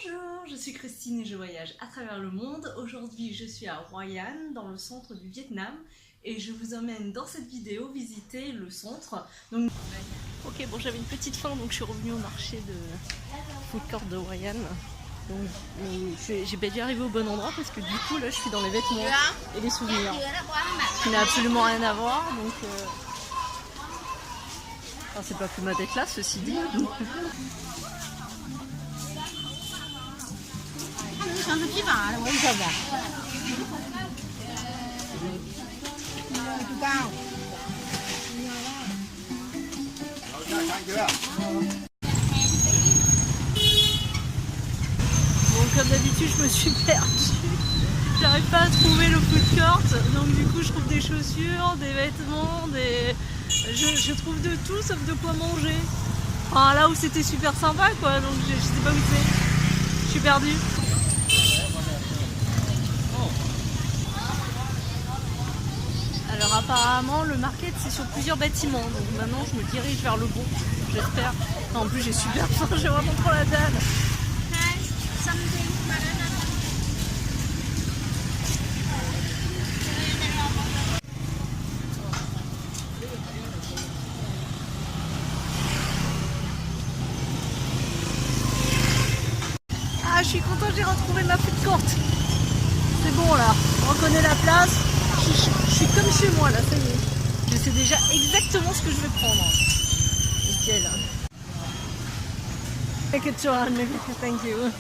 Bonjour, je suis Christine et je voyage à travers le monde. Aujourd'hui, je suis à Hoi An, dans le centre du Vietnam, et je vous emmène dans cette vidéo visiter le centre. Donc... Ok, bon, j'avais une petite faim, donc je suis revenue au marché de food court de Hoi An. Donc, j'ai bien dû arriver au bon endroit parce que du coup, là, je suis dans les vêtements et les souvenirs, qui n'a absolument rien à voir. Donc, enfin, c'est pas plus mal d'être là, ceci dit. Bon, comme d'habitude, je me suis perdue. J'arrive pas à trouver le food court, donc du coup, je trouve des chaussures, des vêtements, je trouve de tout sauf de quoi manger. Enfin, là où c'était super sympa, quoi, donc je sais pas où c'est. Je suis perdue. Alors apparemment le market c'est sur plusieurs bâtiments, donc maintenant je me dirige vers le bon, j'espère. En plus j'ai super faim, j'ai vraiment trop la dalle. Ah, je suis contente, j'ai retrouvé ma food court. C'est bon là, on reconnaît la place. Je suis comme chez moi là, ça y est. Je sais déjà exactement ce que je vais prendre. Nickel. Take a tour, maybe. Thank you.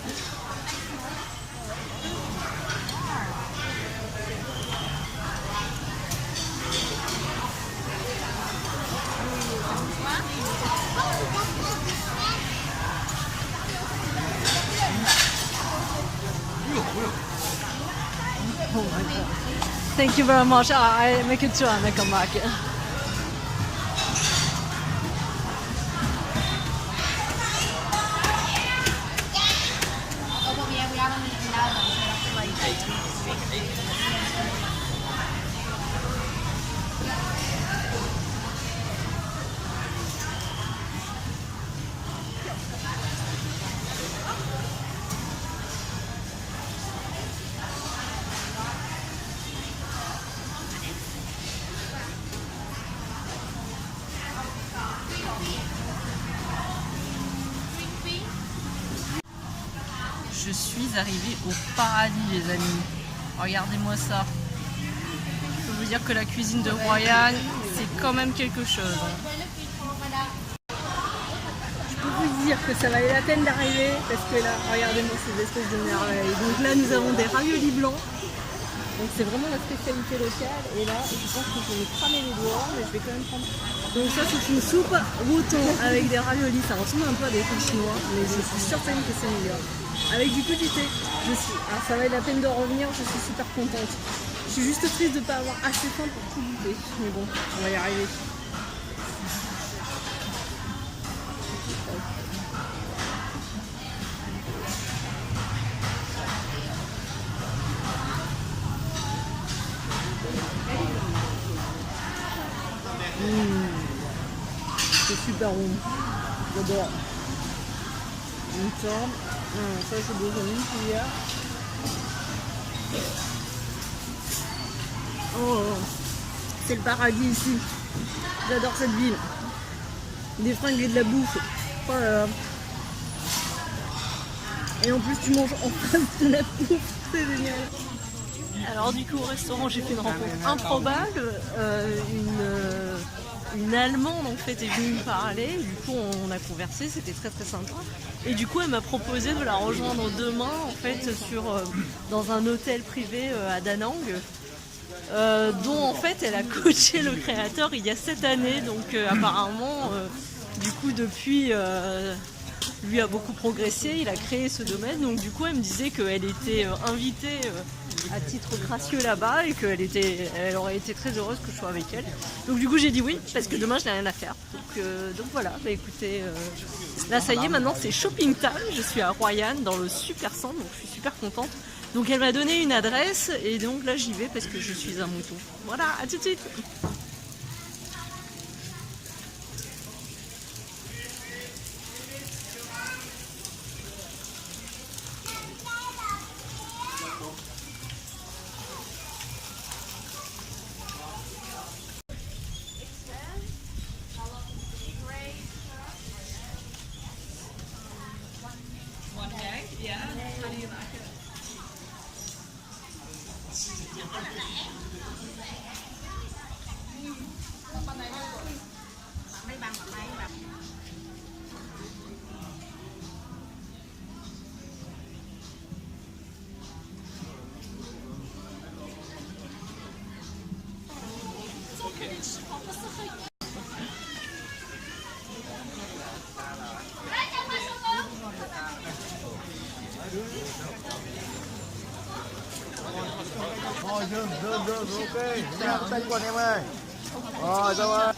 Oh my god. Thank you very much. I make it too and I come back. Je suis arrivée au paradis, les amis. Regardez-moi ça. Je peux vous dire que la cuisine de Hoi An, c'est quand même quelque chose. Je peux vous dire que ça valait la peine d'arriver parce que là, regardez-moi ces espèces de merveilles. Donc là, nous avons des raviolis blancs. Donc c'est vraiment la spécialité locale. Et là, je pense que je vais cramer les doigts, mais je vais quand même prendre. Donc ça, c'est une soupe wotong avec des raviolis. Ça ressemble un peu à des trucs chinois, mais je suis certaine que c'est meilleur. Avec du crudité. Alors ça valait la peine de revenir, je suis super contente. Je suis juste triste de ne pas avoir assez faim pour tout goûter. Mais bon, on va y arriver. C'est super bon. J'adore. Ça c'est besoin d'une cuillère. Oh, c'est le paradis ici. J'adore cette ville. Des fringues et de la bouffe. Oh là là. Et en plus tu manges en face de la bouffe. C'est génial. Alors du coup au restaurant j'ai fait une rencontre improbable. Une Allemande en fait est venue me parler, du coup on a conversé, c'était très très sympa. Et du coup elle m'a proposé de la rejoindre demain en fait dans un hôtel privé à Da Nang, dont en fait elle a coaché le créateur il y a 7 années, donc apparemment du coup depuis lui a beaucoup progressé, il a créé ce domaine, donc du coup elle me disait qu'elle était invitée à titre gracieux là-bas et qu'elle aurait été très heureuse que je sois avec elle. Donc du coup j'ai dit oui, parce que demain je n'ai rien à faire. Donc voilà, bah écoutez, là ça y est, maintenant c'est shopping time, je suis à Hoi An dans le super centre, donc je suis super contente. Donc elle m'a donné une adresse et donc là j'y vais parce que je suis un mouton. Voilà, à tout de suite. Thôi dừng, ok. Tay quần em ơi. Rồi, đâu ơi.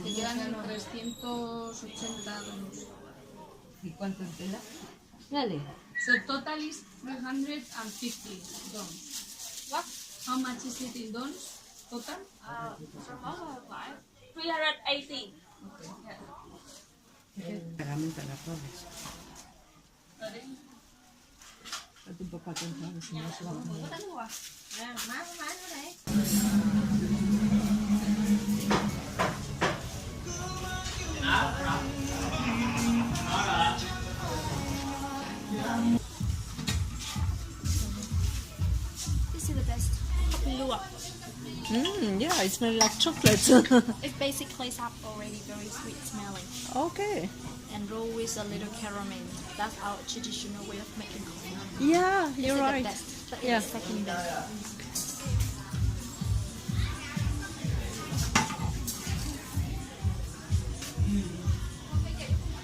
Te quedan 380 donos. ¿Y cuánto te da? Dale. So total is 350 dons. What? How much is it in dons? Total? For most of the time, 380. Pagamento a las pobres. A tu papá contaba si no se va a comer. Có tính không ạ? Má nó đấy. This is the best coffee luwak. Yeah, it smells like chocolate. It's basically sap already, very sweet smelling, Okay. and roll with a little caramel. That's our traditional way of making coffee. Yeah, This you're is right. the best, but Yeah. it's second best.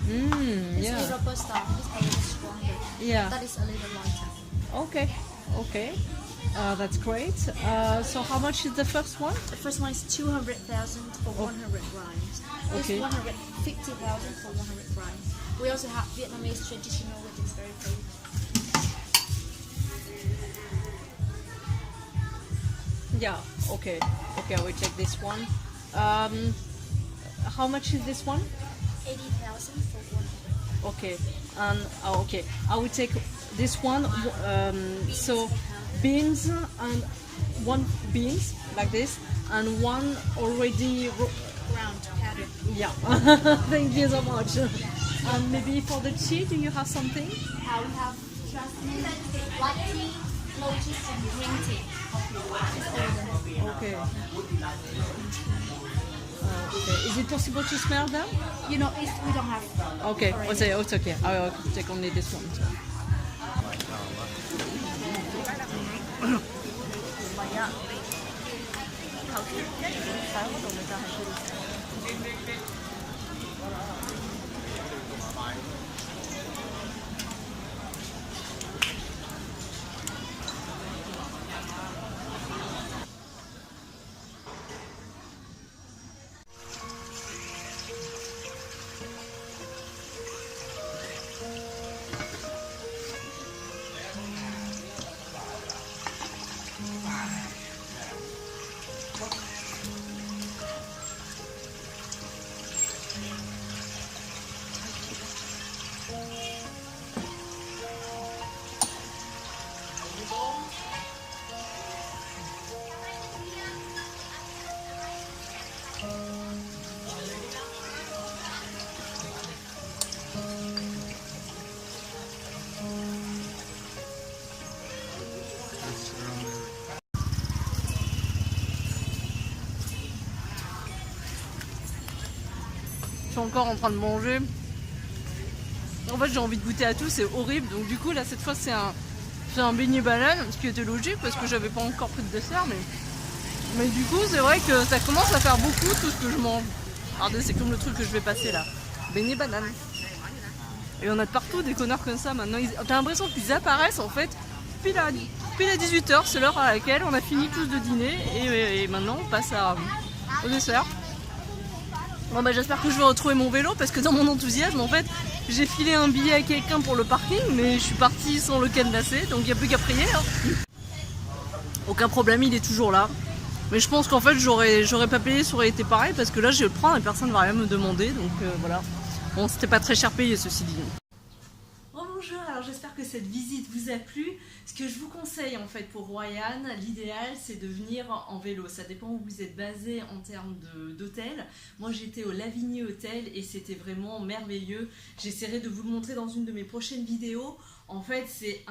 This Yeah. is robusta. It's a little stronger. Yeah. That is a little lighter. Okay. Okay. That's great. So how much is the first one? The first one is 200,000 for 100 grams. This Okay. 150,000 for 100 grams. We also have Vietnamese traditional, which is very famous. Yeah. Okay. Okay, I will take this one. How much is this one? 80,000 for 100. Okay. And okay, I will take this one. So beans and one beans like this, and one already. Ground powder. Yeah. Thank you so much. And maybe for the tea, do you have something? How we have jasmine, black tea, low cheese, and green tea. It's all them. Okay. Okay. Is it possible to smell them? You know, we don't have. Okay. already. It's okay. I will take only this one. So. Je suis encore en train de manger. En fait, j'ai envie de goûter à tout, c'est horrible. Donc du coup, là, cette fois, c'est un beignet banane, ce qui était logique parce que j'avais pas encore pris de dessert. Mais du coup, c'est vrai que ça commence à faire beaucoup tout ce que je mange. Regardez, c'est comme le truc que je vais passer là. Beignet banane. Et on a de partout des connards comme ça maintenant. T'as l'impression qu'ils apparaissent en fait pile à 18h, c'est l'heure à laquelle on a fini tous de dîner et maintenant on passe au dessert. Bon bah j'espère que je vais retrouver mon vélo parce que dans mon enthousiasme en fait j'ai filé un billet à quelqu'un pour le parking mais je suis partie sans le cadenasser donc il n'y a plus qu'à prier. Hein. Aucun problème, il est toujours là. Mais je pense qu'en fait j'aurais pas payé, ça aurait été pareil parce que là je vais le prendre et personne ne va rien me demander donc voilà. Bon c'était pas très cher payé ceci dit. Bonjour, alors j'espère que cette visite vous a plu. Ce que je vous conseille en fait pour Royan, l'idéal c'est de venir en vélo. Ça dépend où vous êtes basé en termes d'hôtel. Moi j'étais au Lavigny Hotel et c'était vraiment merveilleux. J'essaierai de vous le montrer dans une de mes prochaines vidéos. En fait c'est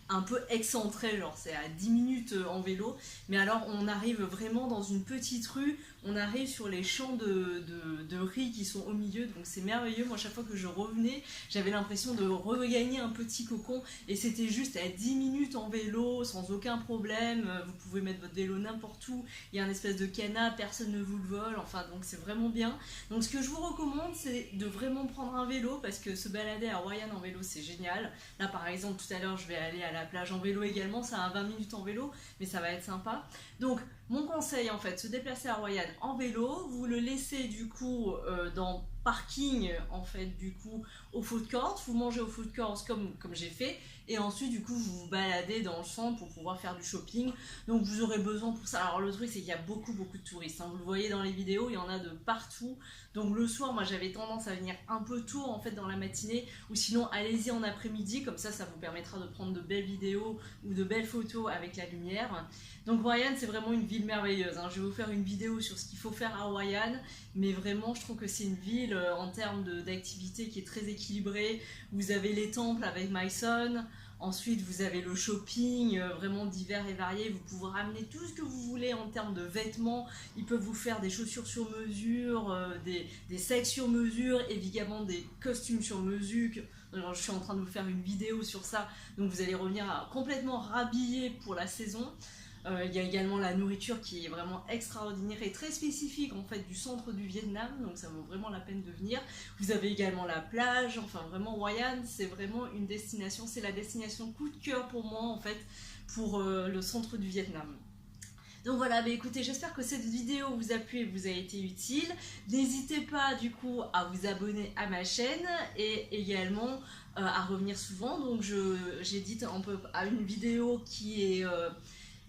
un peu excentré, genre c'est à 10 minutes en vélo, mais alors on arrive vraiment dans une petite rue, on arrive sur les champs de riz qui sont au milieu, donc c'est merveilleux. Moi chaque fois que je revenais, j'avais l'impression de regagner un petit cocon et c'était juste à 10 minutes en vélo, sans aucun problème, vous pouvez mettre votre vélo n'importe où, il y a un espèce de canapé, personne ne vous le vole, enfin donc c'est vraiment bien. Donc ce que je vous recommande c'est de vraiment prendre un vélo parce que se balader à Royan en vélo c'est génial. Là par exemple tout à l'heure je vais aller à la plage en vélo également, ça a 20 minutes en vélo mais ça va être sympa. Donc mon conseil en fait, se déplacer à Royan en vélo, vous le laissez du coup dans parking en fait du coup au food court, vous mangez au food court comme j'ai fait et ensuite du coup vous vous baladez dans le centre pour pouvoir faire du shopping. Donc vous aurez besoin pour ça, alors le truc c'est qu'il y a beaucoup de touristes, hein. Vous le voyez dans les vidéos, il y en a de partout. Donc le soir moi j'avais tendance à venir un peu tôt en fait dans la matinée ou sinon allez-y en après-midi, comme ça vous permettra de prendre de belles vidéos ou de belles photos avec la lumière. Donc Royan c'est vraiment une ville merveilleuse, hein. Je vais vous faire une vidéo sur ce qu'il faut faire à Royan, mais vraiment je trouve que c'est une ville en termes d'activité qui est très équilibrée. Vous avez les temples avec Myson, ensuite vous avez le shopping vraiment divers et varié, vous pouvez ramener tout ce que vous voulez en termes de vêtements, ils peuvent vous faire des chaussures sur mesure, des sacs sur mesure, évidemment des costumes sur mesure. Alors, je suis en train de vous faire une vidéo sur ça, donc vous allez revenir complètement rhabillé pour la saison. Il y a également la nourriture qui est vraiment extraordinaire et très spécifique en fait du centre du Vietnam, donc ça vaut vraiment la peine de venir. Vous avez également la plage, enfin vraiment Royan c'est vraiment une destination, c'est la destination coup de cœur pour moi en fait pour le centre du Vietnam. Donc voilà, bah écoutez, j'espère que cette vidéo vous a plu et vous a été utile. N'hésitez pas du coup à vous abonner à ma chaîne et également à revenir souvent. Donc j'édite un peu à une vidéo qui est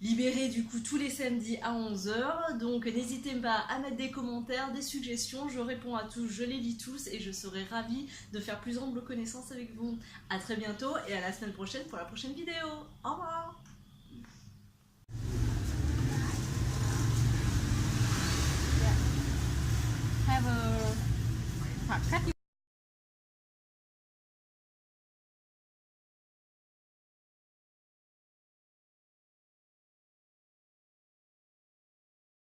libérée du coup tous les samedis à 11 h. Donc n'hésitez pas à mettre des commentaires, des suggestions, je réponds à tous, je les lis tous et je serai ravie de faire plus ample connaissance avec vous. A très bientôt et à la semaine prochaine pour la prochaine vidéo. Au revoir.